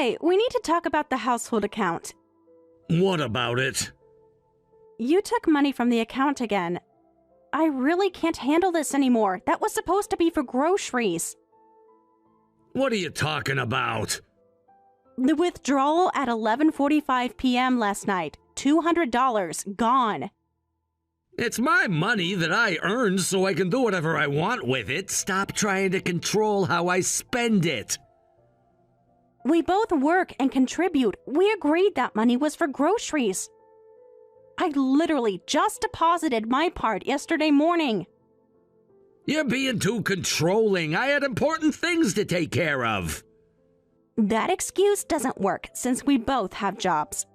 Hey, we need to talk about the household account. What about it? You took money from the account again. I really can't handle this anymore. That was supposed to be for groceries. What are you talking about? The withdrawal at 11:45 p.m. last night. $200 gone. It's my money that I earned so I can do whatever I want with it. Stop trying to control how I spend it. We both work and contribute. We agreed that money was for groceries. I literally just deposited my part yesterday morning. You're being too controlling. I had important things to take care of. That excuse doesn't work since we both have jobs.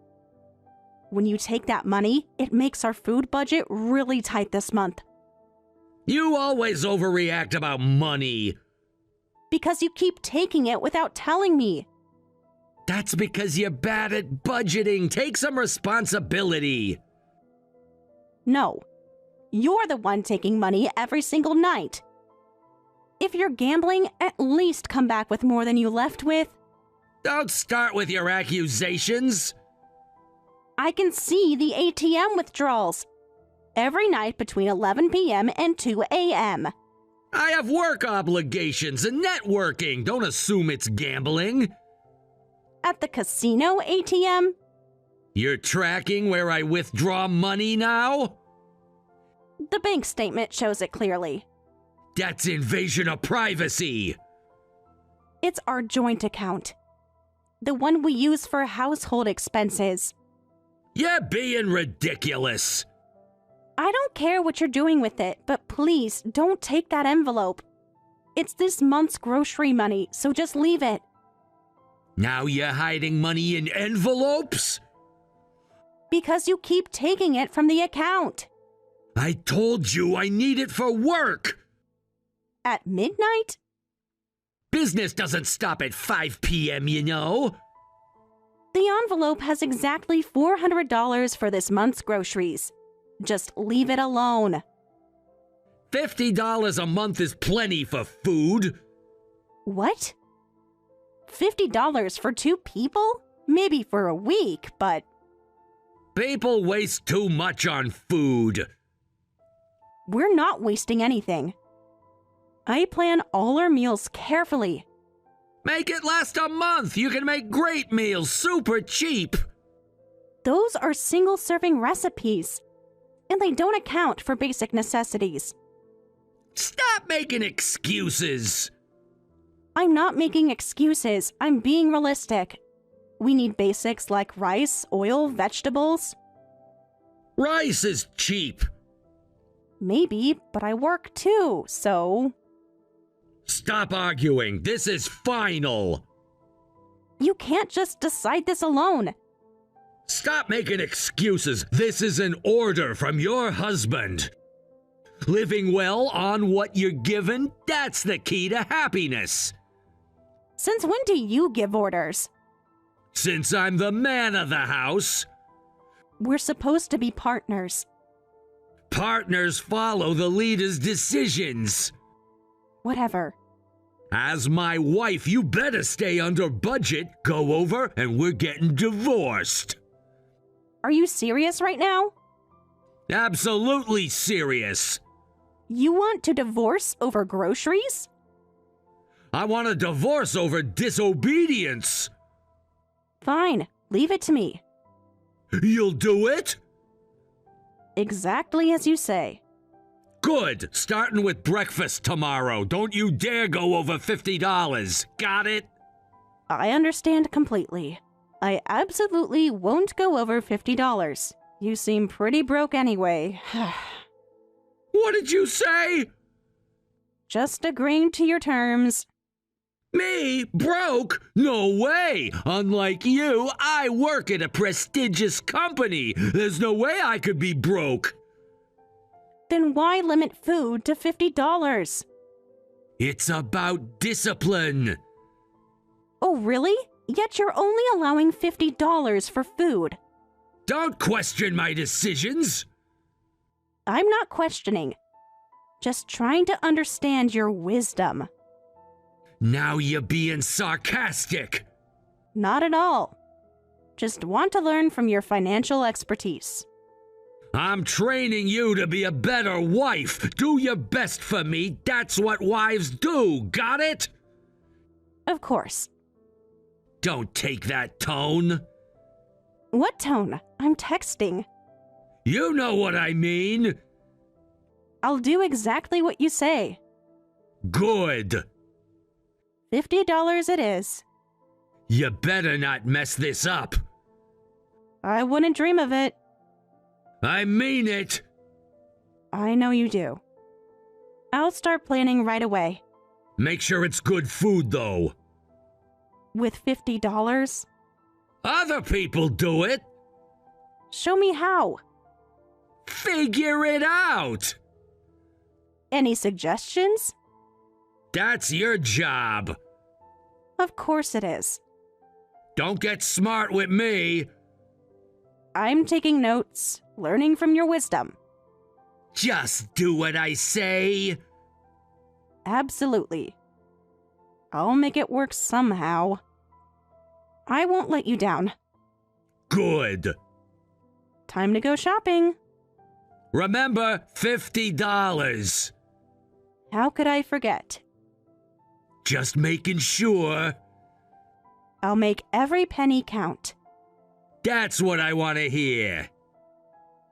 When you take that money, it makes our food budget really tight this month. You always overreact about money. Because you keep taking it without telling me. That's because you're bad at budgeting. Take some responsibility. No, you're the one taking money every single night. If you're gambling, at least come back with more than you left with. Don't start with your accusations. I can see the ATM withdrawals every night between 11 p.m. and 2 a.m. I have work obligations and networking. Don't assume it's gambling. At the casino ATM? You're tracking where I withdraw money now? The bank statement shows it clearly. That's invasion of privacy. It's our joint account. The one we use for household expenses. You're being ridiculous. I don't care what you're doing with it, but please don't take that envelope. It's this month's grocery money, so just leave it. Now you're hiding money in envelopes? Because you keep taking it from the account. I told you I need it for work. At midnight? Business doesn't stop at 5 p.m., you know. The envelope has exactly $400 for this month's groceries. Just leave it alone. $50 a month is plenty for food. What? $50 for 2 people? Maybe for a week, but... People waste too much on food. We're not wasting anything. I plan all our meals carefully. Make it last a month. You can make great meals super cheap. Those are single-serving recipes, and they don't account for basic necessities. Stop making excuses. I'm not making excuses. I'm being realistic. We need basics like rice, oil, vegetables. Rice is cheap. Maybe, but I work too, so... Stop arguing. This is final. You can't just decide this alone. Stop making excuses. This is an order from your husband. Living well on what you're given, that's the key to happiness. Since when do you give orders? Since I'm the man of the house. We're supposed to be partners. Partners follow the leader's decisions. Whatever. As my wife, you better stay under budget, go over, and we're getting divorced. Are you serious right now? Absolutely serious. You want to divorce over groceries? I want a divorce over disobedience. Fine, leave it to me. You'll do it? Exactly as you say. Good. Starting with breakfast tomorrow. Don't you dare go over $50. Got it? I understand completely. I absolutely won't go over $50. You seem pretty broke anyway. What did you say? Just agreeing to your terms. Me? Broke? No way! Unlike you, I work at a prestigious company. There's no way I could be broke. Then why limit food to $50? It's about discipline. Oh, really? Yet you're only allowing $50 for food. Don't question my decisions. I'm not questioning. Just trying to understand your wisdom. Now you're being sarcastic. not at all. Just want to learn from your financial expertise. I'm training you to be a better wife. Do your best for me. That's what wives do. Got it? Of course. Don't take that tone. What tone? I'm texting. You know what I mean. I'll do exactly what you say. Good. $50 it is. You better not mess this up. I wouldn't dream of it. I mean it. I know you do. I'll start planning right away. Make sure it's good food, though. With $50? Other people do it. Show me how. Figure it out. Any suggestions? That's your job. Of course it is. Don't get smart with me. I'm taking notes, learning from your wisdom. Just do what I say. Absolutely. I'll make it work somehow. I won't let you down. Good. Time to go shopping. Remember, $50. How could I forget? Just making sure. I'll make every penny count. That's what I want to hear.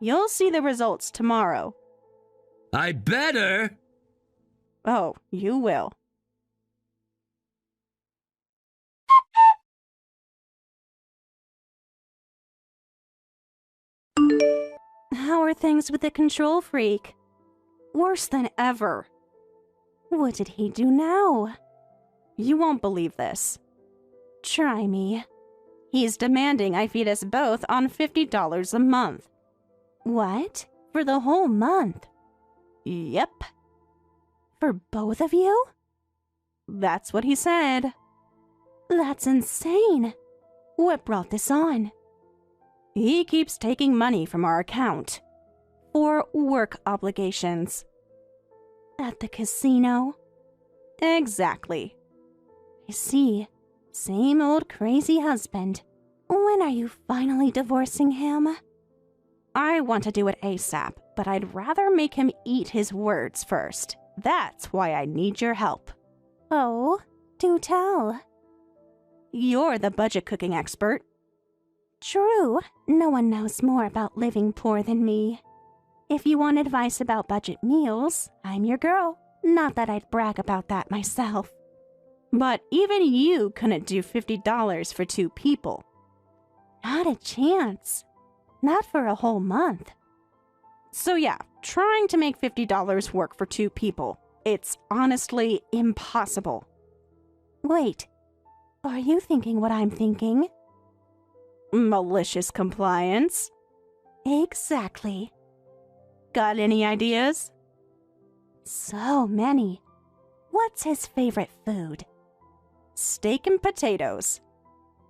You'll see the results tomorrow. I better. Oh, you will. How are things with the control freak? Worse than ever. What did he do now? You won't believe this. Try me. He's demanding I feed us both on $50 a month. What? For the whole month? Yep. For both of you? That's what he said. That's insane. What brought this on? He keeps taking money from our account. For work obligations. At the casino? Exactly. I see. Same old crazy husband. When are you finally divorcing him? I want to do it ASAP, but I'd rather make him eat his words first. That's why I need your help. Oh, do tell. You're the budget cooking expert. True, no one knows more about living poor than me. If you want advice about budget meals, I'm your girl. Not that I'd brag about that myself. But even you couldn't do $50 for 2 people. Not a chance. Not for a whole month. So yeah, trying to make $50 work for 2 people. It's honestly impossible. Wait, are you thinking what I'm thinking? Malicious compliance? Exactly. Got any ideas? So many. What's his favorite food? Steak and potatoes.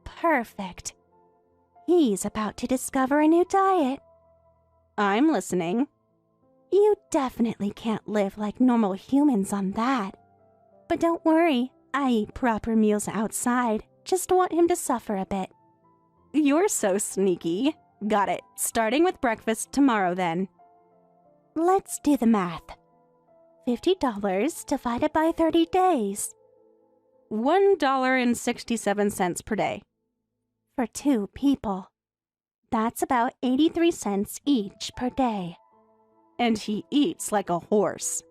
Perfect. He's about to discover a new diet. I'm listening. You definitely can't live like normal humans on that. But don't worry, I eat proper meals outside. Just want him to suffer a bit. You're so sneaky. Got it. Starting with breakfast tomorrow then. Let's do the math. $50 divided by 30 days. $1.67 per day. For 2 people. That's about 83 cents each per day. And he eats like a horse.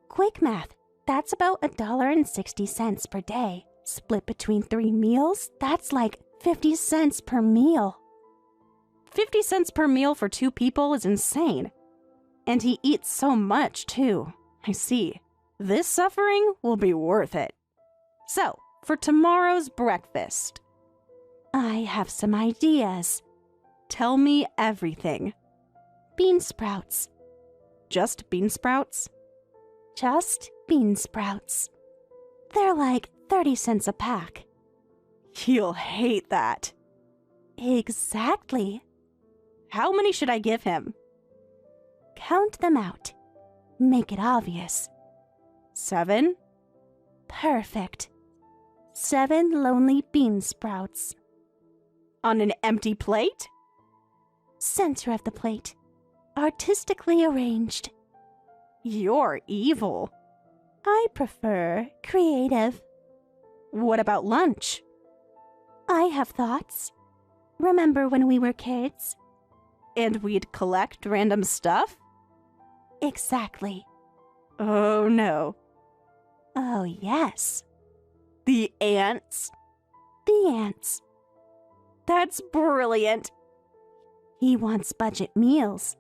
Quick math. That's about $1.60 per day. Split between 3 meals, that's like 50 cents per meal. 50 cents per meal for 2 people is insane. And he eats so much, too. I see. This suffering will be worth it. So, for tomorrow's breakfast, I have some ideas. Tell me everything. Bean sprouts. Just bean sprouts? Just bean sprouts. They're like 30 cents a pack. You'll hate that. Exactly. How many should I give him? Count them out. Make it obvious. 7? Perfect. 7 lonely bean sprouts. On an empty plate? Center of the plate, artistically arranged. You're evil. I prefer creative. What about lunch? I have thoughts. Remember when we were kids? And we'd collect random stuff? Exactly. Oh no. Oh yes. The ants? The ants. That's brilliant. He wants budget meals.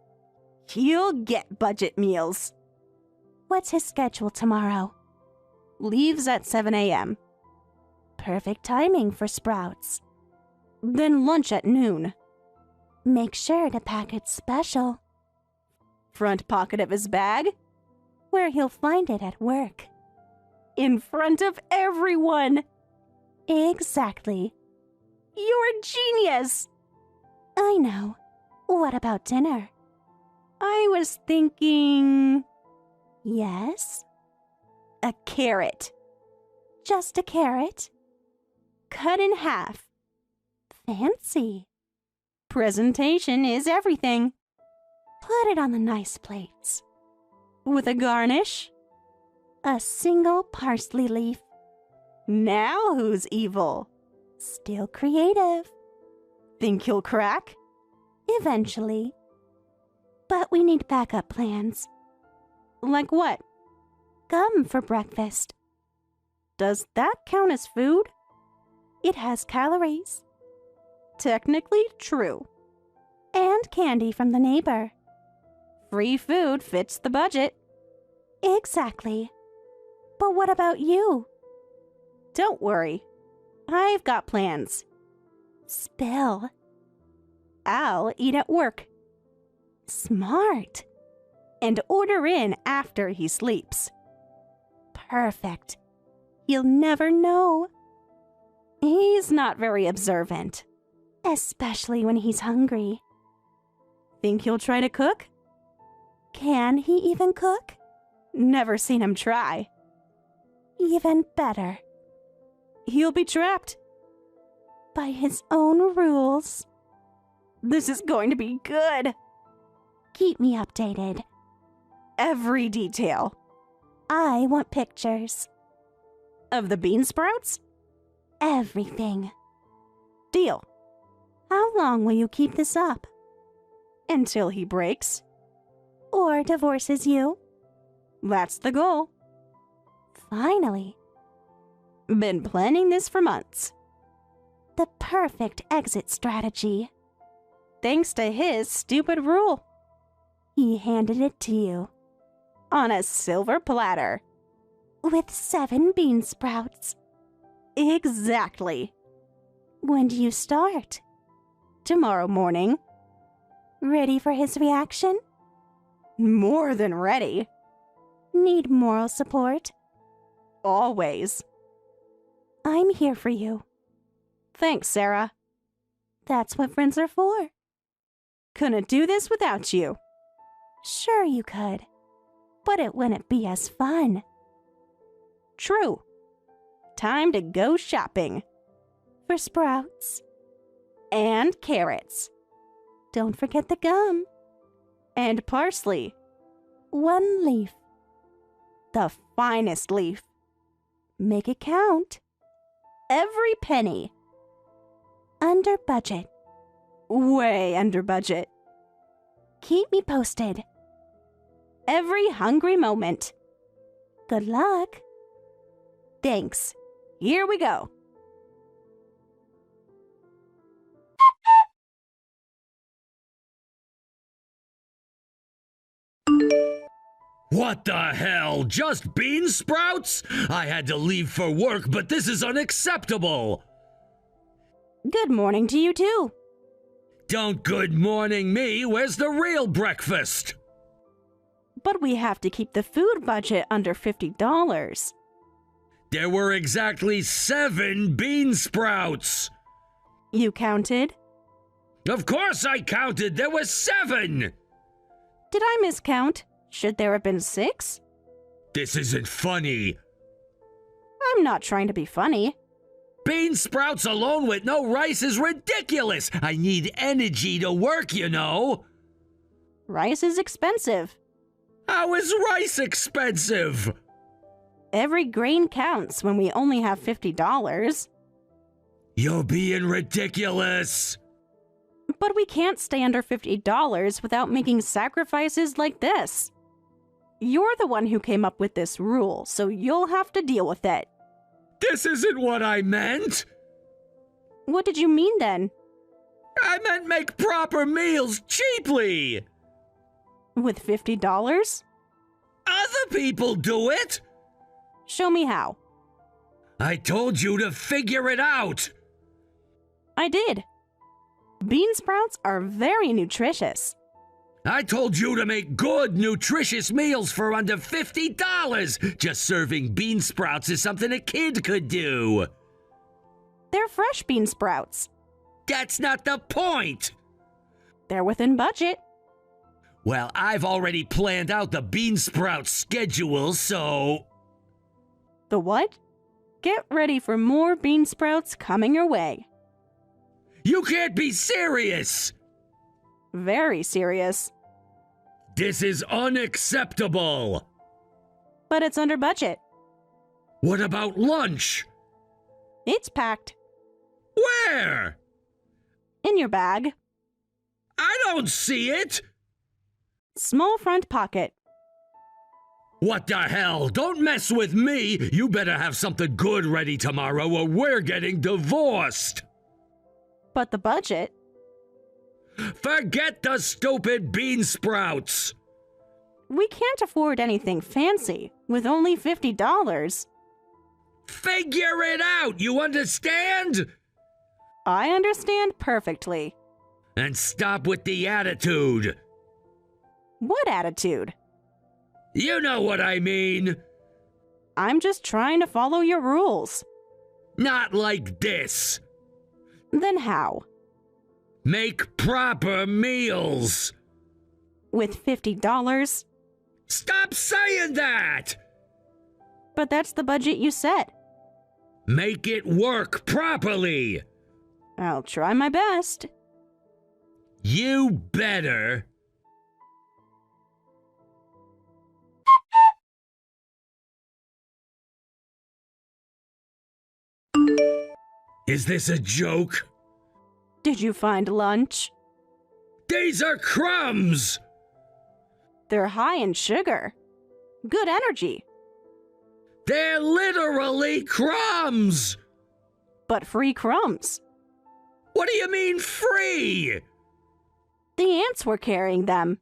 He'll get budget meals. What's his schedule tomorrow? Leaves at 7 a.m. Perfect timing for sprouts. Then lunch at noon. Make sure to pack it special. Front pocket of his bag? Where he'll find it at work. In front of everyone. Exactly. You're a genius. I know. What about dinner? I was thinking... Yes? A carrot. Just a carrot? Cut in half. Fancy. Presentation is everything. Put it on the nice plates. With a garnish? A single parsley leaf. Now who's evil? Still creative. Think he'll crack? Eventually. But we need backup plans. Like what? Gum for breakfast. Does that count as food? It has calories. Technically true. And candy from the neighbor. Free food fits the budget. Exactly. But what about you? Don't worry. I've got plans. Spill. I'll eat at work. Smart. And order in after he sleeps. Perfect. He'll never know. He's not very observant. Especially when he's hungry. Think he'll try to cook? Can he even cook? Never seen him try. Even better. He'll be trapped. By his own rules. This is going to be good. Keep me updated. Every detail. I want pictures. Of the bean sprouts? Everything. Deal. How long will you keep this up? Until he breaks. Or divorces you. That's the goal. Finally. Been planning this for months. The perfect exit strategy. Thanks to his stupid rule. He handed it to you. On a silver platter. With 7 bean sprouts. Exactly. When do you start? Tomorrow morning. Ready for his reaction? More than ready. Need moral support? Always. I'm here for you. Thanks, Sarah. That's what friends are for. Couldn't do this without you. Sure you could, but it wouldn't be as fun. True. Time to go shopping. For sprouts. And carrots. Don't forget the gum. And parsley. 1 leaf. The finest leaf. Make it count. Every penny. Under budget. Way under budget. Keep me posted. Every hungry moment. Good luck. Thanks. Here we go. What the hell? Just bean sprouts? I had to leave for work, but this is unacceptable. Good morning to you too. Don't good morning me. Where's the real breakfast? But we have to keep the food budget under $50. There were exactly 7 bean sprouts. You counted? Of course I counted. There were 7. Did I miscount? Should there have been 6? This isn't funny. I'm not trying to be funny. Bean sprouts alone with no rice is ridiculous. I need energy to work, you know. Rice is expensive. How is rice expensive? Every grain counts when we only have $50. You're being ridiculous. But we can't stay under $50 without making sacrifices like this. You're the one who came up with this rule, so you'll have to deal with it. This isn't what I meant. What did you mean then? I meant make proper meals cheaply. With $50? Other people do it. Show me how. I told you to figure it out. I did. Bean sprouts are very nutritious. I told you to make good, nutritious meals for under $50. Just serving bean sprouts is something a kid could do. They're fresh bean sprouts. That's not the point. They're within budget. Well, I've already planned out the bean sprout schedule, so... The what? Get ready for more bean sprouts coming your way. You can't be serious! Very serious. This is unacceptable! But it's under budget. What about lunch? It's packed. Where? In your bag. I don't see it! Small front pocket. What the hell? Don't mess with me! You better have something good ready tomorrow or we're getting divorced! But the budget? Forget the stupid bean sprouts! We can't afford anything fancy with only $50. Figure it out, you understand? I understand perfectly. And stop with the attitude. What attitude? You know what I mean. I'm just trying to follow your rules. Not like this. Then how? Make proper meals. With $50? Stop saying that! But that's the budget you set. Make it work properly. I'll try my best. You better. Is this a joke? Did you find lunch? These are crumbs! They're high in sugar. Good energy. They're literally crumbs! But free crumbs. What do you mean free? The ants were carrying them.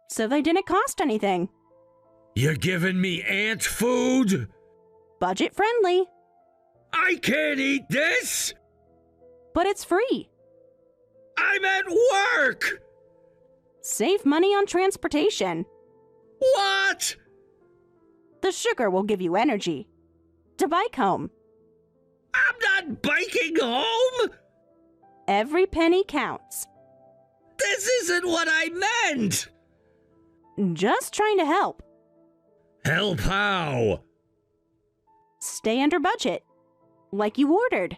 So they didn't cost anything. You're giving me ant food? Budget friendly. I can't eat this! But it's free. I'm at work! Save money on transportation. What? The sugar will give you energy. To bike home. I'm not biking home! Every penny counts. This isn't what I meant! Just trying to help. Help how? Stay under budget. Like you ordered.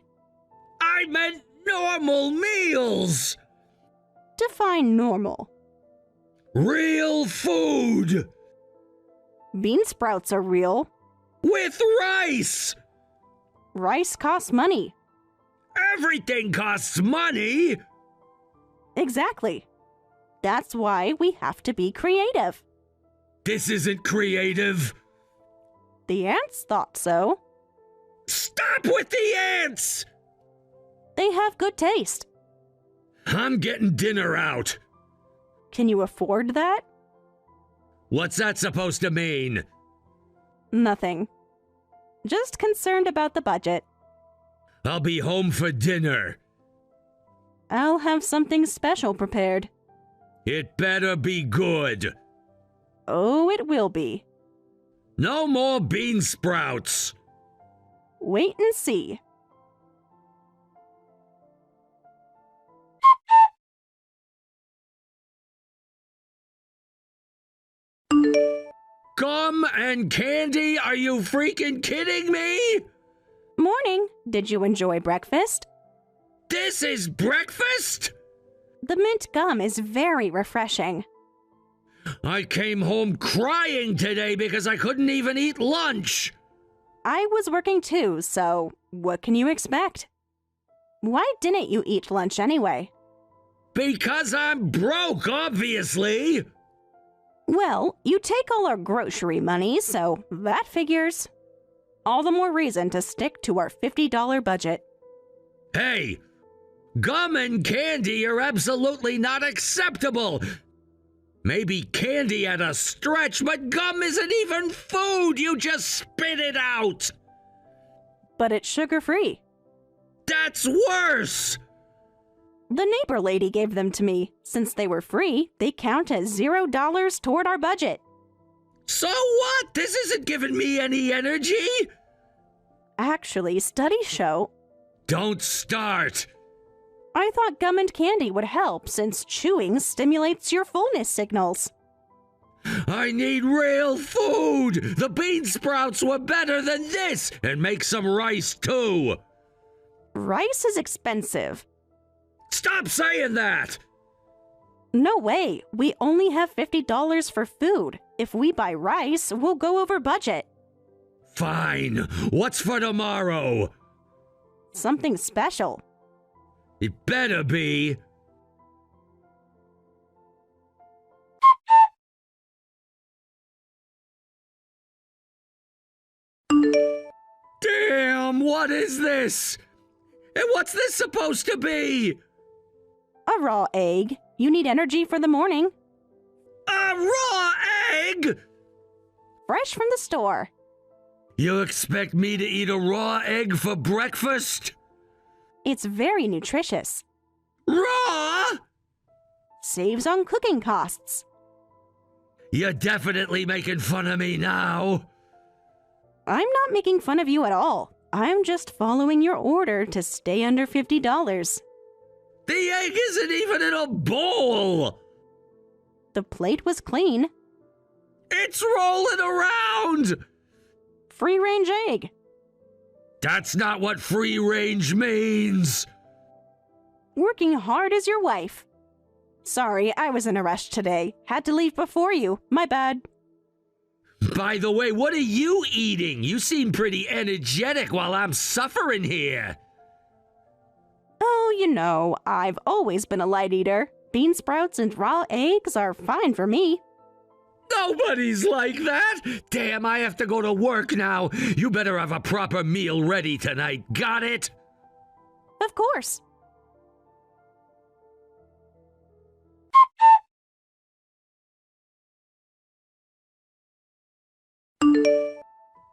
I meant normal meals! Define normal. Real food! Bean sprouts are real. With rice! Rice costs money. Everything costs money! Exactly. That's why we have to be creative. This isn't creative. The ants thought so. Stop with the ants! They have good taste. I'm getting dinner out. Can you afford that? What's that supposed to mean? Nothing. Just concerned about the budget. I'll be home for dinner. I'll have something special prepared. It better be good. Oh, it will be. No more bean sprouts. Wait and see. Gum and candy? Are you freaking kidding me? morning. Did you enjoy breakfast? This is breakfast? The mint gum is very refreshing. I came home crying today because I couldn't even eat lunch. I was working too, so what can you expect? Why didn't you eat lunch anyway? Because I'm broke, obviously. Well, you take all our grocery money, so that figures. All the more reason to stick to our $50 budget. Hey, gum and candy are absolutely not acceptable. Maybe candy at a stretch, but gum isn't even food. You just spit it out. But it's sugar-free. That's worse. The neighbor lady gave them to me. Since they were free, they count as $0 toward our budget. So what? This isn't giving me any energy. Actually, studies show... Don't start. I thought gum and candy would help since chewing stimulates your fullness signals. I need real food. The bean sprouts were better than this. And make some rice too. Rice is expensive. Stop saying that! No way. We only have $50 for food. If we buy rice, we'll go over budget. Fine. What's for tomorrow? Something special. It better be. Damn, what is this? And what's this supposed to be? A raw egg. You need energy for the morning. A raw egg? Fresh from the store. You expect me to eat a raw egg for breakfast? It's very nutritious. Raw? Saves on cooking costs. You're definitely making fun of me now. I'm not making fun of you at all. I'm just following your order to stay under $50. The egg isn't even in a bowl. The plate was clean. It's rolling around. Free-range egg. That's not what free range means. Working hard as your wife. Sorry, I was in a rush today. Had to leave before you. My bad. By the way, what are you eating? You seem pretty energetic while I'm suffering here. Oh, you know, I've always been a light eater. Bean sprouts and raw eggs are fine for me. Nobody's like that. Damn, I have to go to work now. You better have a proper meal ready tonight. Got it? Of course.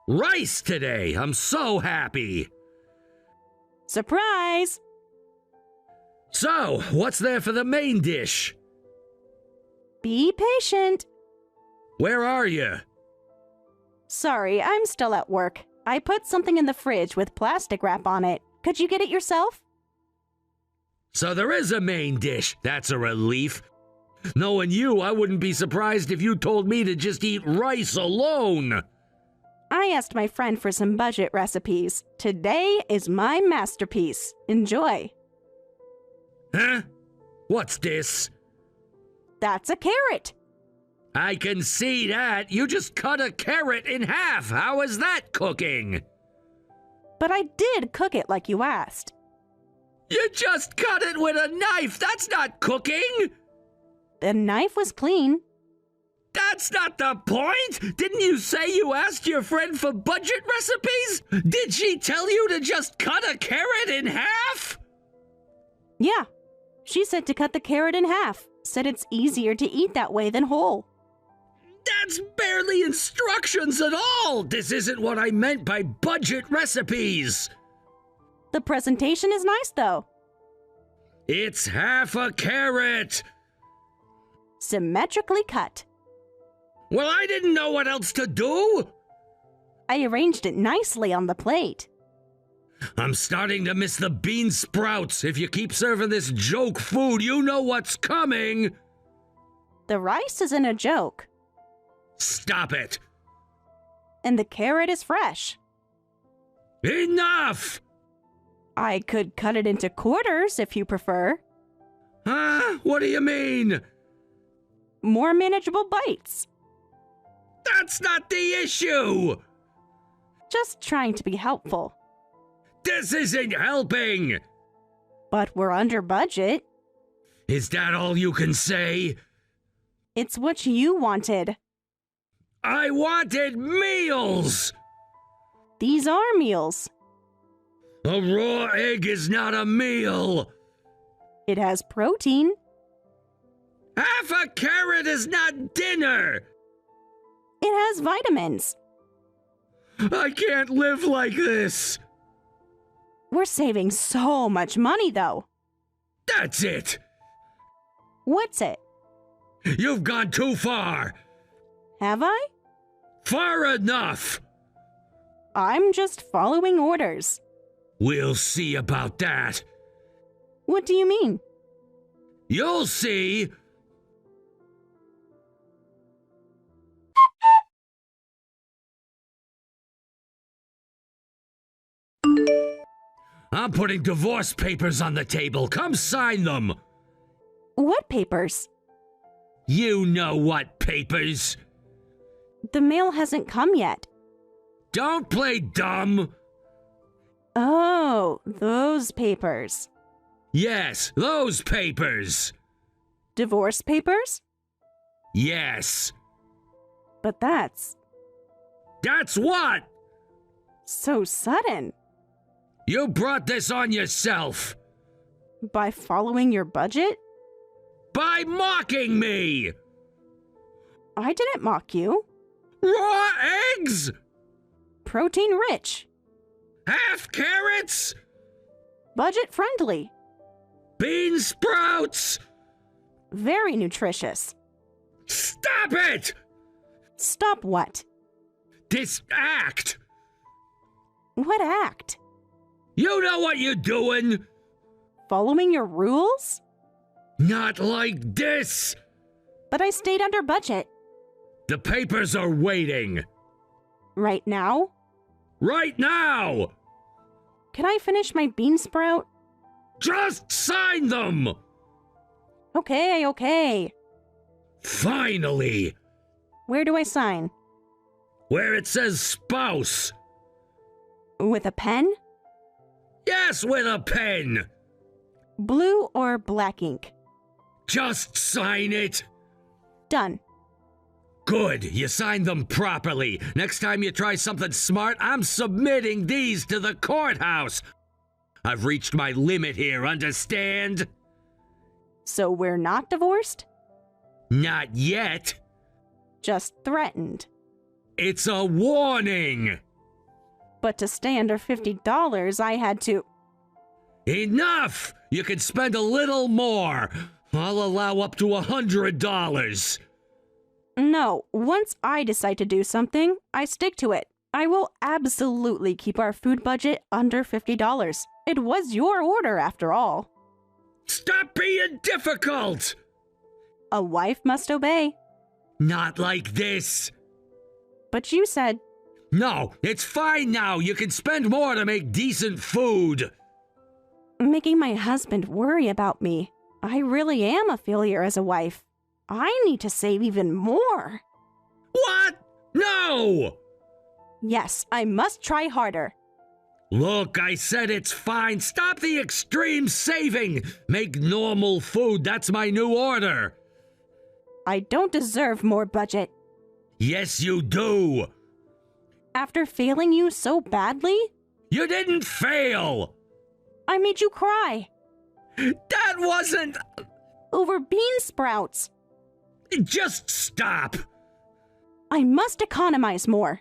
Rice today. I'm so happy. Surprise! So, what's there for the main dish? Be patient. Where are you? Sorry, I'm still at work. I put something in the fridge with plastic wrap on it. Could you get it yourself? So there is a main dish. That's a relief. Knowing you, I wouldn't be surprised if you told me to just eat rice alone. I asked my friend for some budget recipes. Today is my masterpiece. Enjoy. Huh? What's this? That's a carrot. I can see that. You just cut a carrot in half. How is that cooking? But I did cook it like you asked. You just cut it with a knife. That's not cooking. The knife was clean. That's not the point! Didn't you say you asked your friend for budget recipes? Did she tell you to just cut a carrot in half? Yeah. She said to cut the carrot in half. Said it's easier to eat that way than whole. That's barely instructions at all! This isn't what I meant by budget recipes! The presentation is nice, though. It's half a carrot! Symmetrically cut. Well, I didn't know what else to do! I arranged it nicely on the plate. I'm starting to miss the bean sprouts. If you keep serving this joke food, you know what's coming! The rice isn't a joke. Stop it! And the carrot is fresh. Enough! I could cut it into quarters if you prefer. Huh? What do you mean? More manageable bites. That's not the issue! Just trying to be helpful. This isn't helping! But we're under budget. Is that all you can say? It's what you wanted. I wanted meals! These are meals. A raw egg is not a meal! It has protein. Half a carrot is not dinner! It has vitamins. I can't live like this! We're saving so much money, though. That's it! What's it? You've gone too far! Have I? Far enough! I'm just following orders. We'll see about that. What do you mean? You'll see. I'm putting divorce papers on the table. Come sign them. What papers? You know what papers. The mail hasn't come yet. Don't play dumb. Oh, those papers. Yes, those papers. Divorce papers? Yes. But that's That's what? so sudden. You brought this on yourself. By following your budget? By mocking me. I didn't mock you. Raw eggs? Protein rich. Half carrots? Budget friendly. Bean sprouts? Very nutritious. Stop it! Stop what? This act! What act? You know what you're doing? Following your rules? Not like this! But I stayed under budget. The papers are waiting. Right now? Right now! Can I finish my bean sprout? Just sign them! Okay. Finally! Where do I sign? Where it says spouse. With a pen? Yes, with a pen! Blue or black ink? Just sign it! Done. Good, you signed them properly. Next time you try something smart, I'm submitting these to the courthouse. I've reached my limit here, understand? So we're not divorced? Not yet. Just threatened. It's a warning. But to stay under $50, I had to... Enough! You can spend a little more. I'll allow up to $100. No, once I decide to do something, I stick to it. I will absolutely keep our food budget under $50. It was your order, after all. Stop being difficult! A wife must obey. Not like this. But you said... No, it's fine now. You can spend more to make decent food. Making my husband worry about me. I really am a failure as a wife. I need to save even more. What? No! Yes, I must try harder. Look, I said it's fine. Stop the extreme saving. Make normal food. That's my new order. I don't deserve more budget. Yes, you do. After failing you so badly? You didn't fail. I made you cry. That wasn't... Over bean sprouts. Just stop. I must economize more.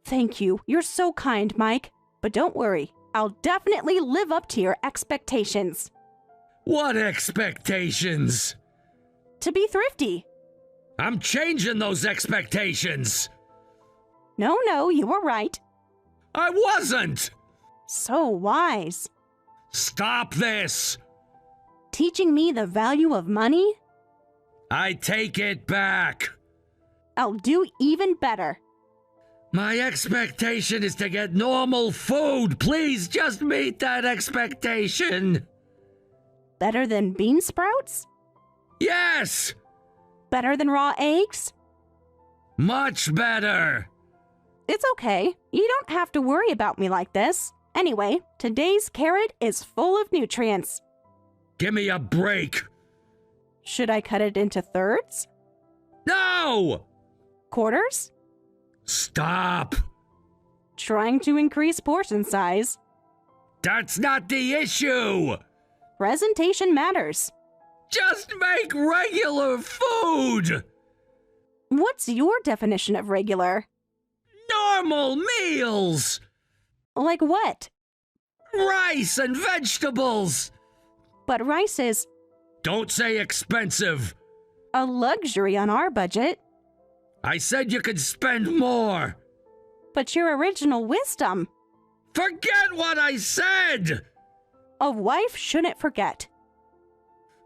Thank you. You're so kind, Mike. But don't worry. I'll definitely live up to your expectations. What expectations? To be thrifty. I'm changing those expectations. No, you were right. I wasn't. So wise. Stop this. Teaching me the value of money? I take it back. I'll do even better. My expectation is to get normal food. Please just meet that expectation. Better than bean sprouts? Yes! Better than raw eggs? Much better. It's okay. You don't have to worry about me like this. Anyway, today's carrot is full of nutrients. Give me a break. Should I cut it into thirds? No! Quarters? Stop! Trying to increase portion size. That's not the issue! Presentation matters. Just make regular food! What's your definition of regular? Normal meals! Like what? Rice and vegetables! But rice is Don't say expensive. a luxury on our budget. I said you could spend more. But your original wisdom. Forget what I said! A wife shouldn't forget.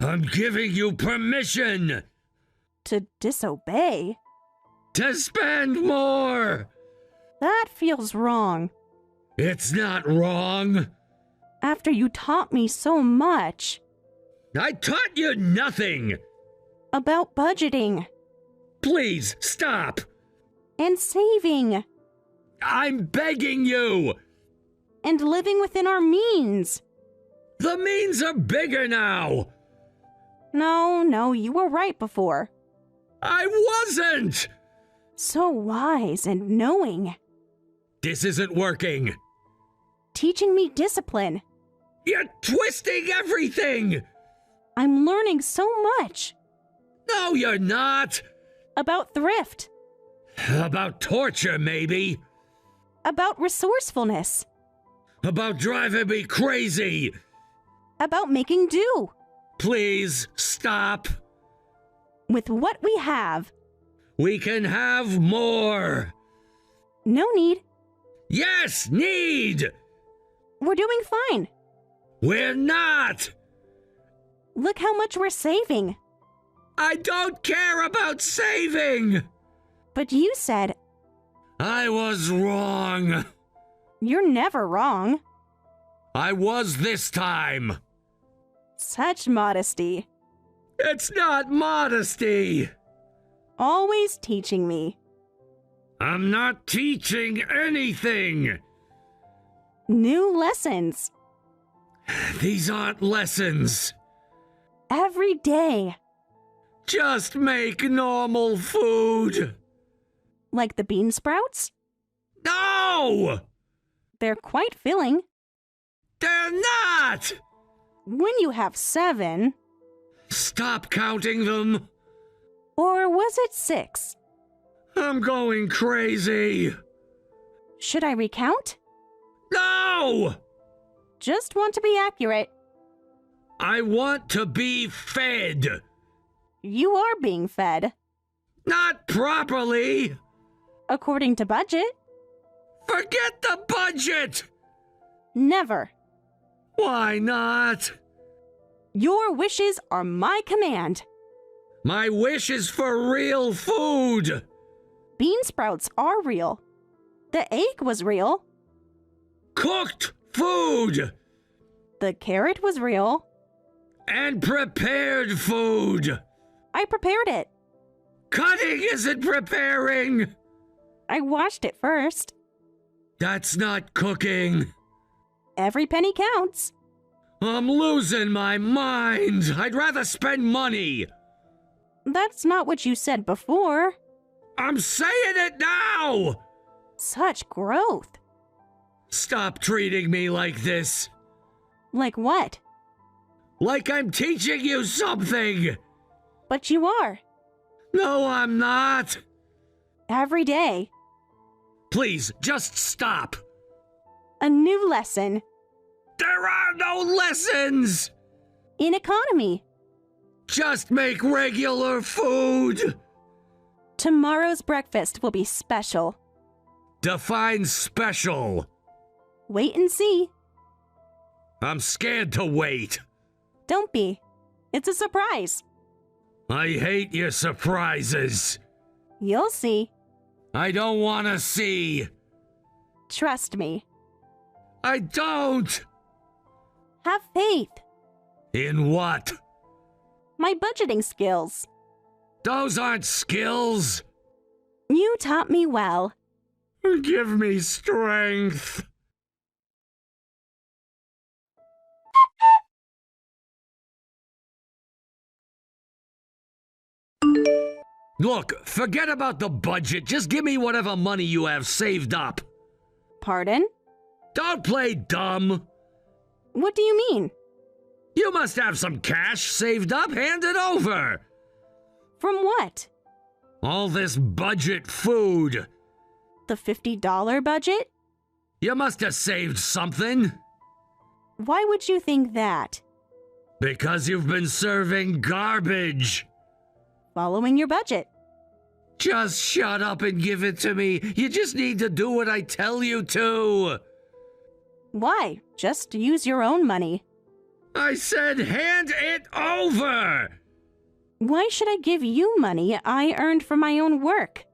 I'm giving you permission To disobey? to spend more. That feels wrong. It's not wrong. After you taught me so much I taught you nothing. about budgeting Please stop. and saving I'm begging you. and living within our means. The means are bigger now. No, you were right before. I wasn't. So wise and knowing. This isn't working. Teaching me discipline. You're twisting everything. I'm learning so much No, you're not. about thrift, About torture, maybe. about resourcefulness, About driving me crazy. about making do Please stop. with what we have. We can have more. No need. Yes, need. We're doing fine. We're not. Look how much we're saving. I don't care about saving. But you said I was wrong. you're never wrong. I was this time. Such modesty. It's not modesty. Always teaching me. I'm not teaching anything. New lessons. These aren't lessons. Every day. Just make normal food. Like the bean sprouts. No! They're quite filling. They're not! When you have 7. Stop counting them. Or was it 6? I'm going crazy. Should I recount? No! Just want to be accurate. I want to be fed. You are being fed. Not properly. According to budget. Forget the budget. Never. Why not? Your wishes are my command. My wish is for real food. Bean sprouts are real. The egg was real. Cooked food. The carrot was real. And prepared food. I prepared it. Cutting isn't preparing. I washed it first. That's not cooking. Every penny counts. I'm losing my mind. I'd rather spend money. That's not what you said before. I'm saying it now. Such growth. Stop treating me like this. Like what? Like I'm teaching you something. But you are. No, I'm not. Every day. Please, just stop. A new lesson. There are no lessons. In economy. Just make regular food. Tomorrow's breakfast will be special. Define special. Wait and see. I'm scared to wait. Don't be. It's a surprise. I hate your surprises. You'll see. I don't want to see. Trust me. I don't. Have faith. In what? My budgeting skills. Those aren't skills. You taught me well. Give me strength. Look, forget about the budget. Just give me whatever money you have saved up. Pardon? Don't play dumb. What do you mean? You must have some cash saved up. Hand it over. From what? All this budget food. The $50 budget? You must have saved something. Why would you think that? Because you've been serving garbage. Following your budget. Just shut up and give it to me. You just need to do what I tell you to. Why? Just use your own money. I said hand it over. Why should I give you money I earned from my own work?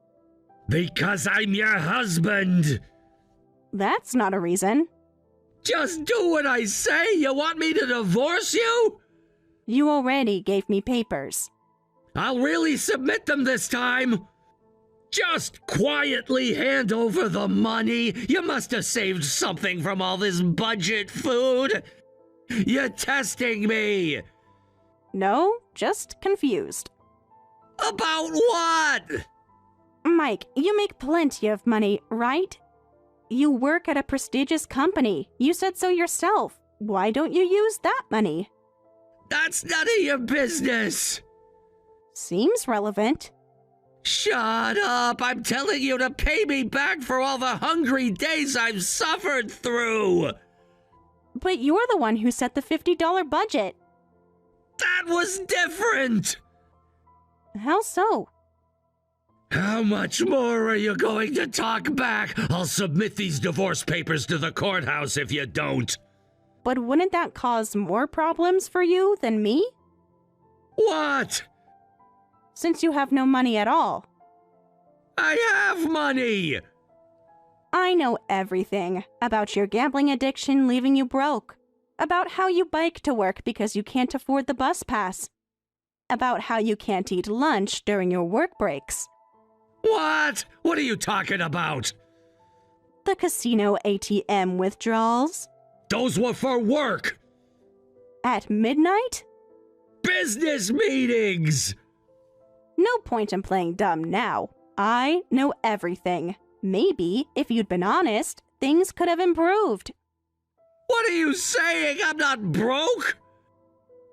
Because I'm your husband. That's not a reason. Just do what I say. You want me to divorce you? You already gave me papers. I'll really submit them this time. Just quietly hand over the money. You must have saved something from all this budget food. You're testing me. No, just confused. About what? Mike, you make plenty of money, right? You work at a prestigious company. You said so yourself. Why don't you use that money? That's none of your business. Seems relevant. Shut up. I'm telling you to pay me back for all the hungry days I've suffered through. But you're the one who set the $50 budget. That was different. How so? How much more are you going to talk back? I'll submit these divorce papers to the courthouse if you don't. But wouldn't that cause more problems for you than me? What? Since you have no money at all. I have money. I know everything about your gambling addiction leaving you broke, about how you bike to work because you can't afford the bus pass, about how you can't eat lunch during your work breaks. What? What are you talking about? The casino ATM withdrawals. Those were for work. At midnight? Business meetings. No point in playing dumb now. I know everything. Maybe, if you'd been honest, things could have improved. What are you saying? I'm not broke?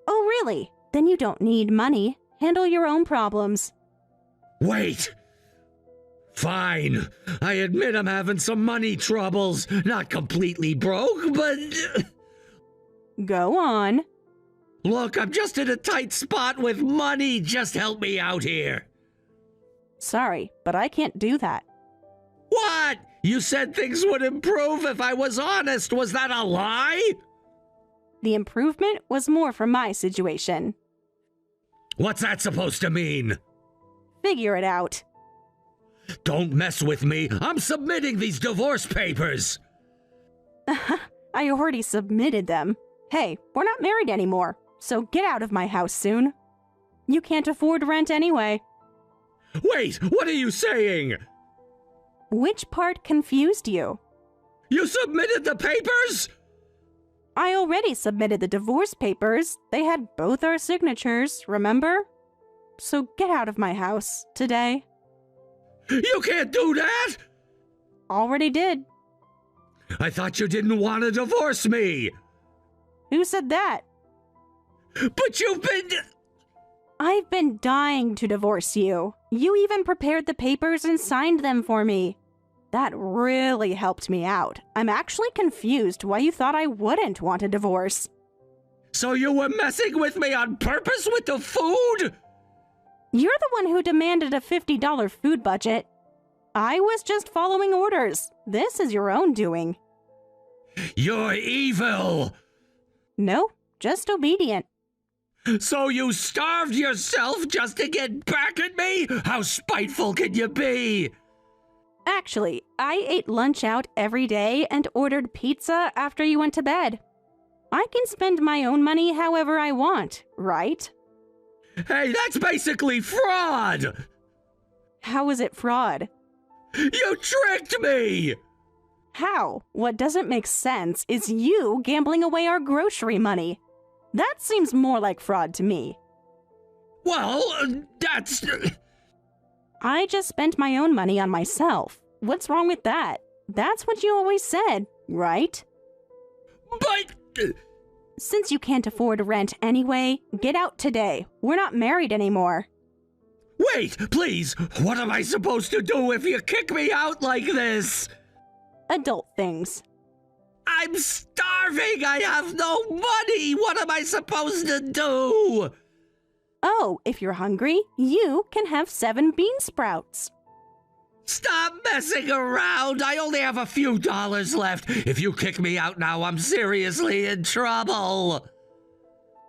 Oh, really? Then you don't need money. Handle your own problems. Wait. Fine. I admit I'm having some money troubles. Not completely broke, but... Go on. Look, I'm just in a tight spot with money. Just help me out here. Sorry, but I can't do that. What? You said things would improve if I was honest. Was that a lie? The improvement was more from my situation. What's that supposed to mean? Figure it out. Don't mess with me. I'm submitting these divorce papers. I already submitted them. Hey, we're not married anymore, so get out of my house soon. You can't afford rent anyway. Wait, what are you saying? Which part confused you? You submitted the papers? I already submitted the divorce papers. They had both our signatures, remember? So get out of my house today. You can't do that! Already did. I thought you didn't want to divorce me. Who said that? But you've been... I've been dying to divorce you. You even prepared the papers and signed them for me. That really helped me out. I'm actually confused why you thought I wouldn't want a divorce. So you were messing with me on purpose with the food? You're the one who demanded a $50 food budget. I was just following orders. This is your own doing. You're evil. No, just obedient. So you starved yourself just to get back at me? How spiteful can you be? Actually, I ate lunch out every day and ordered pizza after you went to bed. I can spend my own money however I want, right? Hey, that's basically fraud! How is it fraud? You tricked me! How? What doesn't make sense is you gambling away our grocery money. That seems more like fraud to me. Well, that's... I just spent my own money on myself. What's wrong with that? That's what you always said, right? But... Since you can't afford rent anyway, get out today. We're not married anymore. Wait, please! What am I supposed to do if you kick me out like this? Adult things. I'm starving! I have no money! What am I supposed to do? Oh, if you're hungry, you can have 7 bean sprouts. Stop messing around! I only have a few dollars left. If you kick me out now, I'm seriously in trouble.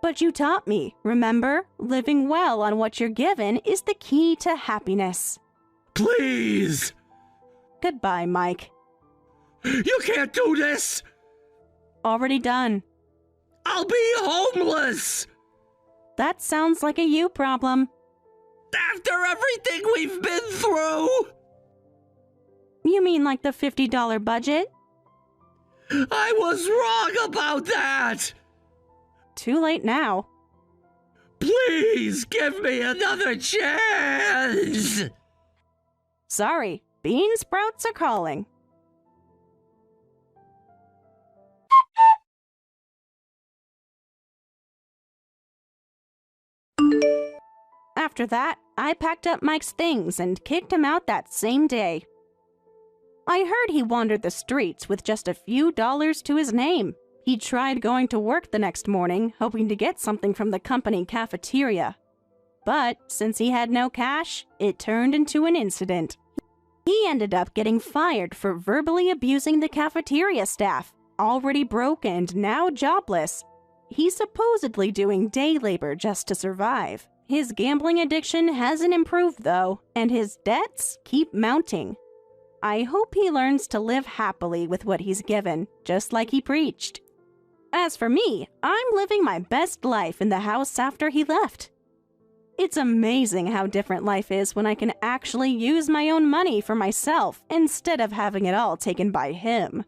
But you taught me, remember? Living well on what you're given is the key to happiness. Please! Goodbye, Mike. You can't do this! Already done. I'll be homeless! That sounds like a you problem. After everything we've been through! You mean like the $50 budget? I was wrong about that! Too late now. Please give me another chance! Sorry, bean sprouts are calling. After that, I packed up Mike's things and kicked him out that same day. I heard he wandered the streets with just a few dollars to his name. He tried going to work the next morning, hoping to get something from the company cafeteria. But since he had no cash, it turned into an incident. He ended up getting fired for verbally abusing the cafeteria staff, already broke and now jobless. He's supposedly doing day labor just to survive. His gambling addiction hasn't improved though, and his debts keep mounting. I hope he learns to live happily with what he's given, just like he preached. As for me, I'm living my best life in the house after he left. It's amazing how different life is when I can actually use my own money for myself instead of having it all taken by him.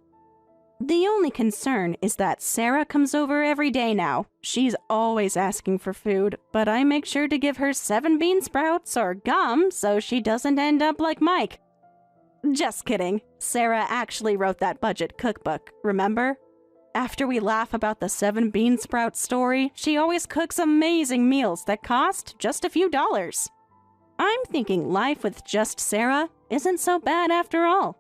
The only concern is that Sarah comes over every day now. She's always asking for food, but I make sure to give her 7 bean sprouts or gum so she doesn't end up like Mike. Just kidding. Sarah actually wrote that budget cookbook, remember? After we laugh about the 7 bean sprout story, she always cooks amazing meals that cost just a few dollars. I'm thinking life with just Sarah isn't so bad after all.